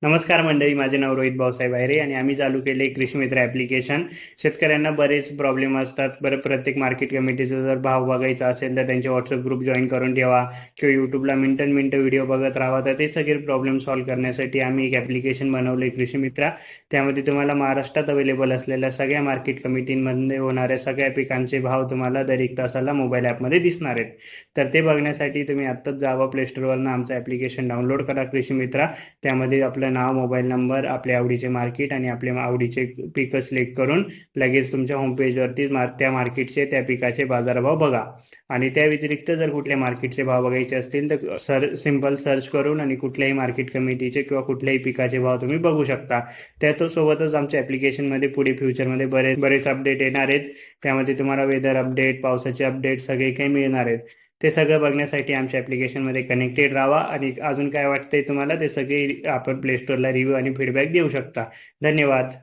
नमस्कार मंडळी, माझे नाव रोहित भाऊसाहेब आहेरे आणि आम्ही चालू केले कृषी मित्र ॲप्लिकेशन. शेतकऱ्यांना बरेच प्रॉब्लेम असतात. बरं, प्रत्येक मार्केट कमिटीचा जर भाव बघायचा असेल तर त्यांचे व्हॉट्सअप ग्रुप जॉईन करून ठेवा किंवा यूट्यूबला मिनटं मिनटं व्हिडिओ बघत राहा. तर ते सगळे प्रॉब्लेम सॉल्व्ह करण्यासाठी आम्ही एक ॲप्लिकेशन बनवले कृषी मित्रा. त्यामध्ये तुम्हाला महाराष्ट्रात अवेलेबल असलेल्या सगळ्या मार्केट कमिटींमध्ये होणाऱ्या सगळ्या पिकांचे भाव तुम्हाला दर एक तासाला मोबाईल ॲपमध्ये दिसणार आहेत. तर ते बघण्यासाठी तुम्ही आत्ताच जावा प्ले स्टोअरवरनं आमचं ॲप्लिकेशन डाउनलोड करा कृषी मित्रा. त्यामध्ये आपलं नाव, मोबाईल नंबर, आपल्या आवडीचे मार्केट आणि आपल्या आवडीचे पिकं सिलेक्ट करून लगेच तुमच्या होमपेजवरती त्या मार्केटचे, त्या पिकाचे बाजारभाव बघा. आणि त्या व्यतिरिक्त जर कुठल्या मार्केटचे भाव बघायचे असतील तर सिंपल सर्च करून आणि कुठल्याही मार्केट कमिटीचे किंवा कुठल्याही पिकाचे भाव तुम्ही बघू शकता. त्यासोबतच आमच्या ॲप्लिकेशनमध्ये पुढे फ्युचरमध्ये बरेच बरेच अपडेट येणार आहेत. त्यामध्ये तुम्हाला वेदर अपडेट, पावसाचे अपडेट सगळे काही मिळणार आहेत. ते सगळं बघण्यासाठी आमच्या ॲप्लिकेशनमध्ये कनेक्टेड राहा. आणि अजून काय वाटतंय तुम्हाला ते सगळे आपण प्ले स्टोअरला रिव्ह्यू आणि फीडबॅक देऊ शकता. धन्यवाद.